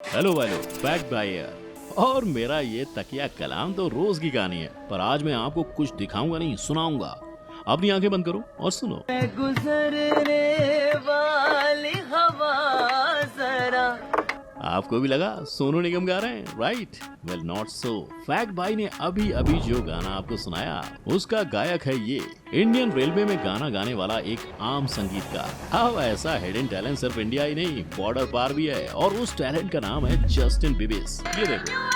Hello वालो, fact by air. और मेरा ये तकिया कलाम तो रोज की कहानी है, पर आज मैं आपको कुछ दिखाऊंगा नहीं, सुनाऊंगा। अपनी आंखें बंद करो और सुनो। गुजरने वाली हवा जरा। आपको भी लगा सोनू निगम गा रहे हैं, right? Well not so. Fact भाई ने अभी अभी जो गाना आपको सुनाया उसका गायक है ये इंडियन रेलवे में गाना गाने वाला एक आम संगीतकार। अब ऐसा हिडन टैलेंट सिर्फ इंडिया ही नहीं, बॉर्डर पार भी है, और उस टैलेंट का नाम है जस्टिन बीबीस। ये देखो।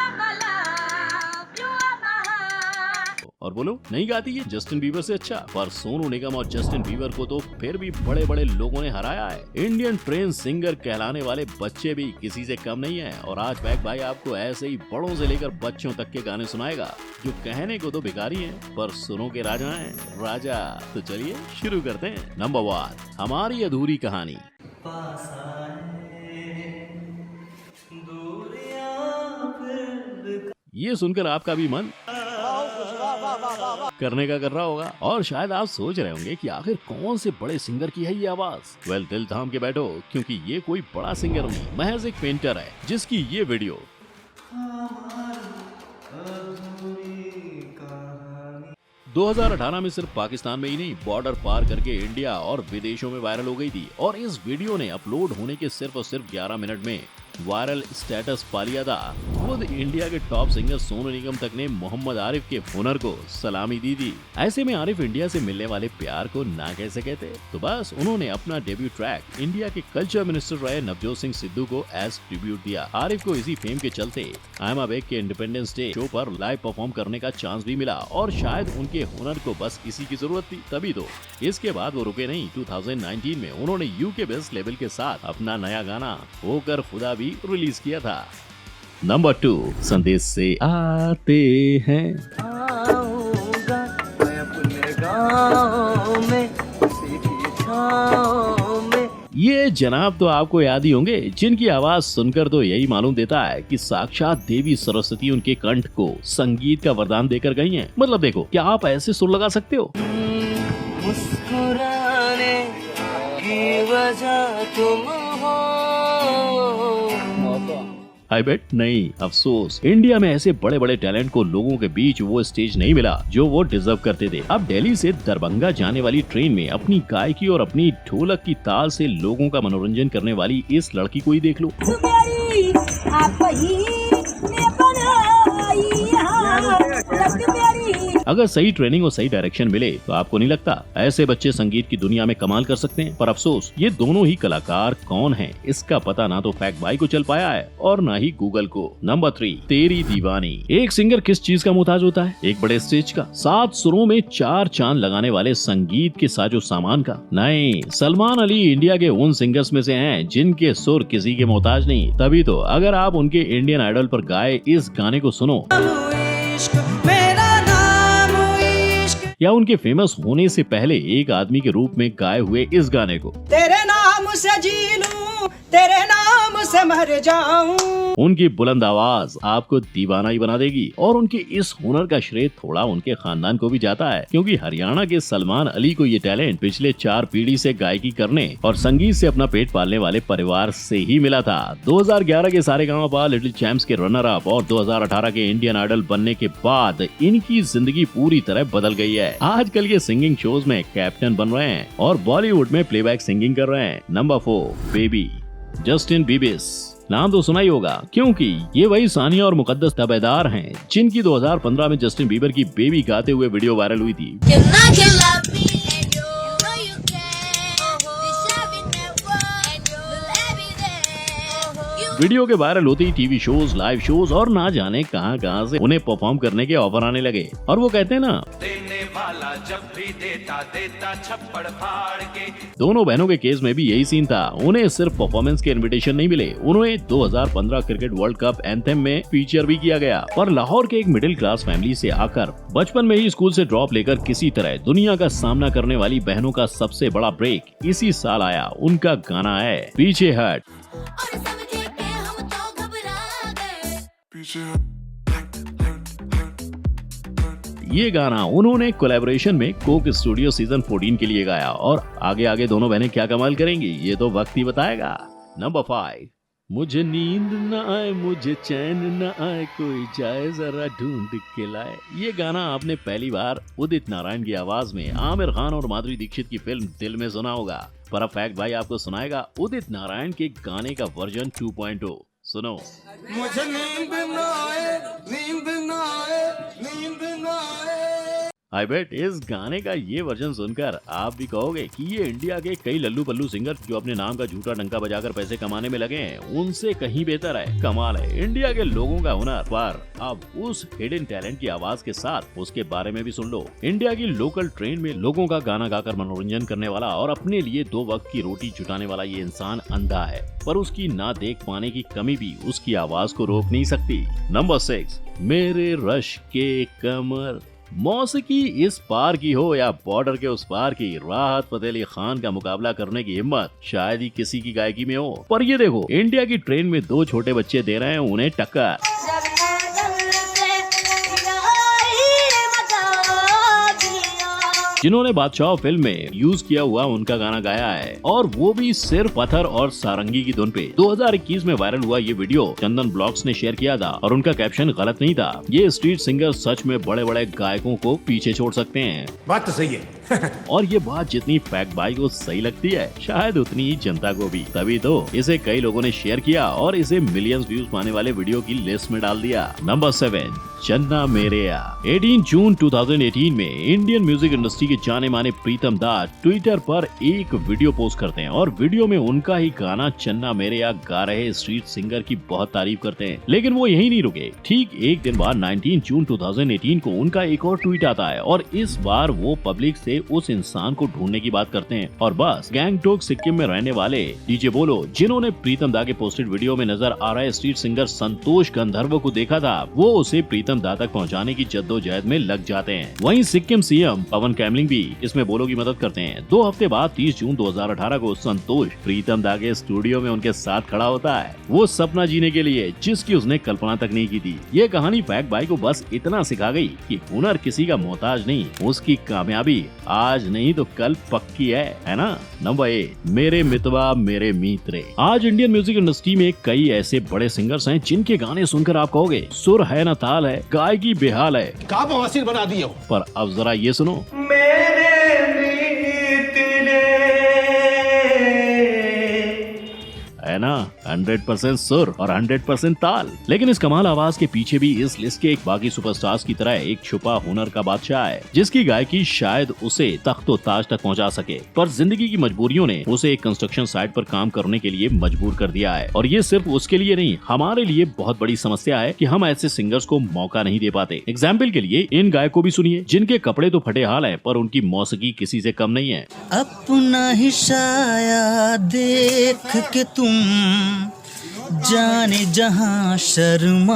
और बोलो, नहीं गाती ये जस्टिन बीबर से अच्छा? पर सोनू निगम और जस्टिन बीबर को तो फिर भी बड़े बड़े लोगों ने हराया है। इंडियन ट्रेन सिंगर कहलाने वाले बच्चे भी किसी से कम नहीं है। और आज फैक्ट भाई आपको ऐसे ही बड़ों से लेकर बच्चों तक के गाने सुनाएगा जो कहने को तो भिखारी हैं, पर सुरों के राजा हैं, राजा। तो चलिए शुरू करते हैं। नंबर 1, हमारी अधूरी कहानी। ये सुनकर आपका भी मन करने का कर रहा होगा, और शायद आप सोच रहे होंगे कि आखिर कौन से बड़े सिंगर की है ये आवाज। वेल, दिल थाम के बैठो, क्योंकि ये कोई बड़ा सिंगर नहीं, महज एक पेंटर है जिसकी ये वीडियो 2018 में सिर्फ पाकिस्तान में ही नहीं, बॉर्डर पार करके इंडिया और विदेशों में वायरल हो गई थी। और इस वीडियो ने अपलोड होने के सिर्फ और सिर्फ 11 मिनट में वायरल स्टेटस पा लिया था। खुद इंडिया के टॉप सिंगर सोनू निगम तक ने मोहम्मद आरिफ के हुनर को सलामी दी थी। ऐसे में आरिफ इंडिया से मिलने वाले प्यार को ना कैसे कहते, तो बस उन्होंने अपना डेब्यू ट्रैक इंडिया के कल्चर मिनिस्टर रहे नवजोत सिंह सिद्धू को एज ट्रिब्यूट दिया। आरिफ को इसी फेम के चलते आई एम बैक के इंडिपेंडेंस डे शो पर लाइव परफॉर्म करने का चांस भी मिला, और शायद उनके हुनर को बस इसी की जरूरत थी, तभी तो। इसके बाद वो रुके नहीं। 2019 में उन्होंने यूके बेस्ड लेवल के साथ अपना नया गाना होकर खुदा भी रिलीज किया था। नंबर 2, संदेश से आते हैं। आऊंगा मैं अपने गाँव में, सीधी छाँव में। ये जनाब तो आपको याद ही होंगे, जिनकी आवाज सुनकर तो यही मालूम देता है कि साक्षात देवी सरस्वती उनके कंठ को संगीत का वरदान देकर गई हैं। मतलब देखो, क्या आप ऐसे सुर लगा सकते हो? मुस्कुराने की वजह तुम हो। आई बेट नहीं। अफसोस, इंडिया में ऐसे बड़े बड़े टैलेंट को लोगों के बीच वो स्टेज नहीं मिला जो वो डिजर्व करते थे। अब दिल्ली से दरभंगा जाने वाली ट्रेन में अपनी गायकी और अपनी ढोलक की ताल से लोगों का मनोरंजन करने वाली इस लड़की को ही देख लो। अगर सही ट्रेनिंग और सही डायरेक्शन मिले तो आपको नहीं लगता ऐसे बच्चे संगीत की दुनिया में कमाल कर सकते हैं? पर अफसोस, ये दोनों ही कलाकार कौन हैं, इसका पता ना तो फैक्ट भाई को चल पाया है और ना ही गूगल को। नंबर 3, तेरी दीवानी। एक सिंगर किस चीज का मोहताज होता है? एक बड़े स्टेज का, 7 सुरों में 4 चांद लगाने वाले संगीत के साजो सामान का? नहीं, सलमान अली इंडिया के उन सिंगर्स में से हैं जिनके सुर किसी के मोहताज नहीं। तभी तो अगर आप उनके इंडियन आइडल पर गाए इस गाने को सुनो, या उनके फेमस होने से पहले एक आदमी के रूप में गाए हुए इस गाने को, तेरे नाम से जी लूं, तेरे नाम से मर जाऊं। उनकी बुलंद आवाज आपको दीवाना ही बना देगी। और उनके इस हुनर का श्रेय थोड़ा उनके खानदान को भी जाता है, क्योंकि हरियाणा के सलमान अली को ये टैलेंट पिछले 4 पीढ़ी से गायकी करने और संगीत से अपना पेट पालने वाले परिवार से ही मिला था। 2011 के सारेगामापा लिटिल चैंप्स के रनर अप और 2018 के इंडियन आइडल बनने के बाद इनकी जिंदगी पूरी तरह बदल गई है। आजकल के सिंगिंग शोज में कैप्टन बन रहे हैं और बॉलीवुड में प्लेबैक सिंगिंग कर रहे हैं। Number 4, baby. जस्टिन बीबिस नाम तो सुना ही होगा, क्योंकि ये वही सानिया और मुकद्दस तबेदार हैं जिनकी 2015 में जस्टिन बीबर की बेबी गाते हुए वीडियो वायरल हुई थी। वीडियो के वायरल होते ही टीवी शोज, लाइव शोज और ना जाने कहां से उन्हें परफॉर्म करने के ऑफर आने लगे। और वो कहते हैं ना, देने वाला जब भी देता छप्पड़ फाड़ के। दोनों बहनों के केस में भी यही सीन था। उन्हें सिर्फ परफॉर्मेंस के इनविटेशन नहीं मिले, उन्हें 2015 क्रिकेट वर्ल्ड कप एंथम में फीचर भी किया गया। पर लाहौर के एक मिडिल क्लास फैमिली से आकर बचपन में ही स्कूल से ड्रॉप लेकर किसी तरह दुनिया का सामना करने वाली बहनों का सबसे बड़ा ब्रेक इसी साल आया। उनका गाना है पीछे हट। ये गाना उन्होंने कोलैबोरेशन में कोक स्टूडियो सीजन 14 के लिए गाया, और आगे आगे दोनों बहनें क्या कमाल करेंगी ये तो वक्त ही बताएगा। नंबर 5, मुझे नींद न आए, मुझे चैन न आए, कोई जाए जरा ढूंढ के लाए। ये गाना आपने पहली बार उदित नारायण की आवाज में आमिर खान और माधुरी दीक्षित की फिल्म दिल में सुना होगा। पर अब फैक्ट भाई आपको सुनाएगा उदित नारायण के गाने का वर्जन 2.0। सुनो। मुझे नींद ना आए, नींद ना आए, नींद ना आए। आई बेट इस गाने का ये वर्जन सुनकर आप भी कहोगे कि ये इंडिया के कई लल्लू पल्लू सिंगर जो अपने नाम का झूठा डंका बजाकर पैसे कमाने में लगे हैं उनसे कहीं बेहतर है। कमाल है इंडिया के लोगों का हुनर। पर अब उस हिडन टैलेंट की आवाज के साथ उसके बारे में भी सुन लो। इंडिया की लोकल ट्रेन में लोगों का गाना गाकर मनोरंजन करने वाला और अपने लिए 2 वक्त की रोटी जुटाने वाला ये इंसान अंधा है, पर उसकी ना देख पाने की कमी भी उसकी आवाज को रोक नहीं सकती। नंबर 6, मेरे रश के कमर। मौसीकी इस पार की हो या बॉर्डर के उस पार की, राहत फतेह अली खान का मुकाबला करने की हिम्मत शायद ही किसी की गायकी में हो। पर ये देखो इंडिया की ट्रेन में 2 छोटे बच्चे दे रहे हैं उन्हें टक्कर। जिन्होंने बादशाह फिल्म में यूज किया हुआ उनका गाना गाया है और वो भी सिर्फ पत्थर और सारंगी की धुन पे। 2021 में वायरल हुआ ये वीडियो चंदन ब्लॉग्स ने शेयर किया था और उनका कैप्शन गलत नहीं था। ये स्ट्रीट सिंगर सच में बड़े बड़े गायकों को पीछे छोड़ सकते हैं। बात तो सही है। और ये बात जितनी फैक्ट भाई को सही लगती है शायद उतनी ही जनता को भी, तभी तो इसे कई लोगों ने शेयर किया और इसे मिलियंस व्यूज पाने वाले वीडियो की लिस्ट में डाल दिया। नंबर 7, चन्ना मेरेया। 18 जून 2018 में इंडियन म्यूजिक इंडस्ट्री के जाने माने प्रीतम दा ट्विटर पर एक वीडियो पोस्ट करते हैं और वीडियो में उनका ही गाना चन्ना मेरेया गा रहे स्ट्रीट सिंगर की बहुत तारीफ करते हैं। लेकिन वो यही नहीं रुके। ठीक एक दिन बाद 19 जून 2018 को उनका एक और ट्वीट आता है और इस बार वो पब्लिक से उस इंसान को ढूंढने की बात करते हैं और बस गैंगटोक सिक्किम में रहने वाले डीजे बोलो जिन्होंने प्रीतम दा के पोस्टेड वीडियो में नजर आ रहे स्ट्रीट सिंगर संतोष गंधर्व को देखा था, वो उसे प्रीतम दा तक पहुंचाने की जद्दोजहद में लग जाते हैं। वहीं सिक्किम सीएम पवन कैमलिंग भी इसमें बोलो की मदद करते हैं। 2 हफ्ते बाद 30 जून 2018 को संतोष प्रीतम दा के स्टूडियो में उनके साथ खड़ा होता है, वो सपना जीने के लिए जिसकी उसने कल्पना तक नहीं की थी। ये कहानी फैक्ट भाई को बस इतना सिखा गई कि हुनर किसी का मोहताज नहीं, उसकी कामयाबी आज नहीं तो कल पक्की है ना। नंबर 8, मेरे मितवा मेरे मित्रे। आज इंडियन म्यूजिक इंडस्ट्री में कई ऐसे बड़े सिंगर्स हैं जिनके गाने सुनकर आप कहोगे सुर है न ताल है, गायकी बेहाल है, का बवासीर बना दिया हो। पर अब जरा ये सुनो। है ना 100% सुर और 100% ताल। लेकिन इस कमाल आवाज के पीछे भी इस लिस्ट के एक बाकी सुपरस्टार्स की तरह एक छुपा हुनर का बादशाह है जिसकी गायकी शायद उसे तख्तो ताज तक पहुंचा सके, पर जिंदगी की मजबूरियों ने उसे एक कंस्ट्रक्शन साइट पर काम करने के लिए मजबूर कर दिया है। और ये सिर्फ उसके लिए नहीं, हमारे लिए बहुत बड़ी समस्या है कि हम ऐसे सिंगर्स को मौका नहीं दे पाते। एग्जाम्पल के लिए इन गायकों भी सुनिए जिनके कपड़े तो फटे हाल है पर उनकी मौसीकी किसी से कम नहीं है। अपना ही साया देख के तुम जाने जहां शर्मा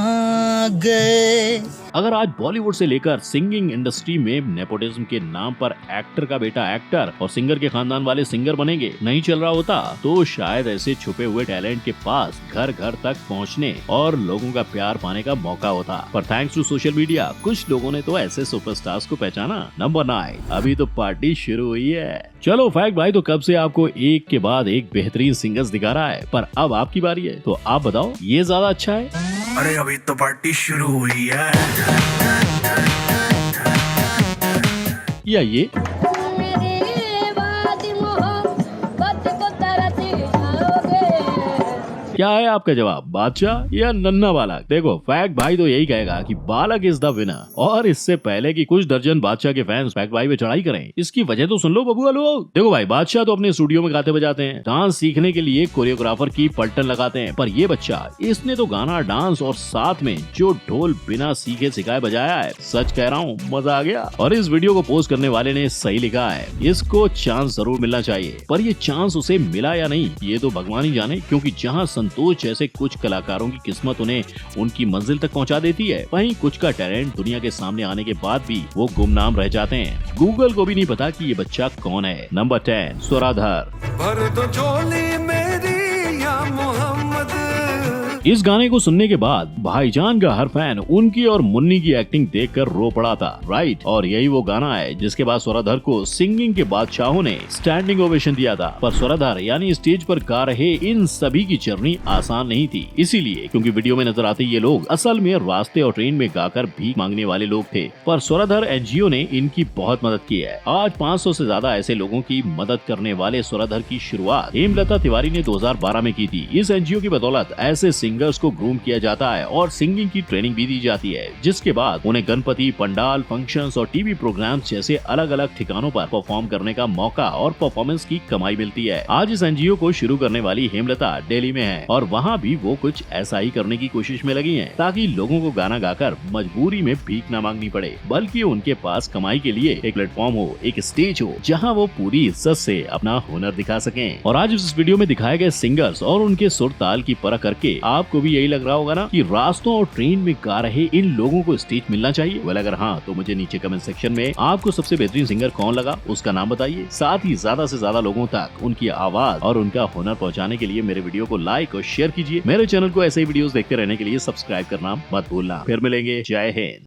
गए। अगर आज बॉलीवुड से लेकर सिंगिंग इंडस्ट्री में नेपोटिज्म के नाम पर एक्टर का बेटा एक्टर और सिंगर के खानदान वाले सिंगर बनेंगे नहीं चल रहा होता, तो शायद ऐसे छुपे हुए टैलेंट के पास घर घर तक पहुंचने और लोगों का प्यार पाने का मौका होता। पर थैंक्स टू सोशल मीडिया कुछ लोगों ने तो ऐसे सुपरस्टार्स को पहचाना। नंबर 9, अभी तो पार्टी शुरू हुई है। चलो फैक्ट भाई तो कब से आपको एक के बाद एक बेहतरीन सिंगर्स दिखा रहा है, पर अब आपकी बारी है, तो आप बताओ ये ज्यादा अच्छा है अरे अभी तो पार्टी शुरू हुई है या ये? क्या है आपका जवाब, बादशाह या नन्ना बालक? देखो फैक्ट भाई तो यही कहेगा कि बालक इज द विनर। और इससे पहले कि कुछ दर्जन बादशाह के फैंस फैक्ट भाई पे चढ़ाई करें, इसकी वजह तो सुन लो बबुआ लोग। देखो भाई बादशाह तो अपने स्टूडियो में गाते बजाते हैं, डांस सीखने के लिए कोरियोग्राफर की पलटन लगाते हैं, पर ये बच्चा इसने तो गाना डांस और साथ में जो ढोल बिना सीखे सिखाए बजाया है, सच कह रहा हूँ मजा आ गया। और इस वीडियो को पोस्ट करने वाले ने सही लिखा है, इसको चांस जरूर मिलना चाहिए, पर ये चांस उसे मिला या नहीं ये तो भगवान ही जाने, क्योंकि जहाँ संतोष जैसे कुछ कलाकारों की किस्मत उन्हें उनकी मंजिल तक पहुंचा देती है, वहीं कुछ का टैलेंट दुनिया के सामने आने के बाद भी वो गुमनाम रह जाते हैं। गूगल को भी नहीं पता कि ये बच्चा कौन है। नंबर 10, स्वराधर। भर दो झोली मेरी या मोहम्मद। इस गाने को सुनने के बाद भाईजान का हर फैन उनकी और मुन्नी की एक्टिंग देखकर रो पड़ा था, राइट। और यही वो गाना है जिसके बाद स्वराधर को सिंगिंग के बादशाहों ने स्टैंडिंग ओवेशन दिया था। पर स्वराधर यानी स्टेज पर गा रहे इन सभी की जर्नी आसान नहीं थी, इसीलिए क्योंकि वीडियो में नजर आते ये लोग असल में रास्ते और ट्रेन में गाकर भीख मांगने वाले लोग थे। पर स्वराधर एनजीओ ने इनकी बहुत मदद की है। आज 500 से ज्यादा ऐसे लोगों की मदद करने वाले स्वराधर की शुरुआत हेमलता तिवारी ने 2012 में की थी। इस एनजीओ की बदौलत ऐसे सिंगर्स को ग्रूम किया जाता है और सिंगिंग की ट्रेनिंग भी दी जाती है, जिसके बाद उन्हें गणपति, पंडाल, फंक्शंस और टीवी प्रोग्राम्स जैसे अलग अलग ठिकानों पर परफॉर्म करने का मौका और परफॉर्मेंस की कमाई मिलती है। आज इस एनजीओ को शुरू करने वाली हेमलता दिल्ली में है और वहाँ भी वो कुछ ऐसा ही करने की कोशिश में लगी हैं, ताकि लोगों को गाना गाकर मजबूरी में भीख न मांगनी पड़े, बल्कि उनके पास कमाई के लिए एक प्लेटफॉर्म हो, एक स्टेज हो, जहाँ वो पूरी इज्जत से अपना हुनर दिखा सकें। और आज इस वीडियो में दिखाए गए सिंगर्स और उनके सुर ताल की परख करके आपको भी यही लग रहा होगा ना कि रास्तों और ट्रेन में गा रहे इन लोगों को स्टेज मिलना चाहिए। वेल अगर हाँ तो मुझे नीचे कमेंट सेक्शन में आपको सबसे बेहतरीन सिंगर कौन लगा उसका नाम बताइए। साथ ही ज्यादा से ज्यादा लोगों तक उनकी आवाज और उनका हुनर पहुंचाने के लिए मेरे वीडियो को लाइक और शेयर कीजिए। मेरे चैनल को ऐसे ही वीडियोस देखते रहने के लिए सब्सक्राइब करना मत भूलना। फिर मिलेंगे, जय हिंद।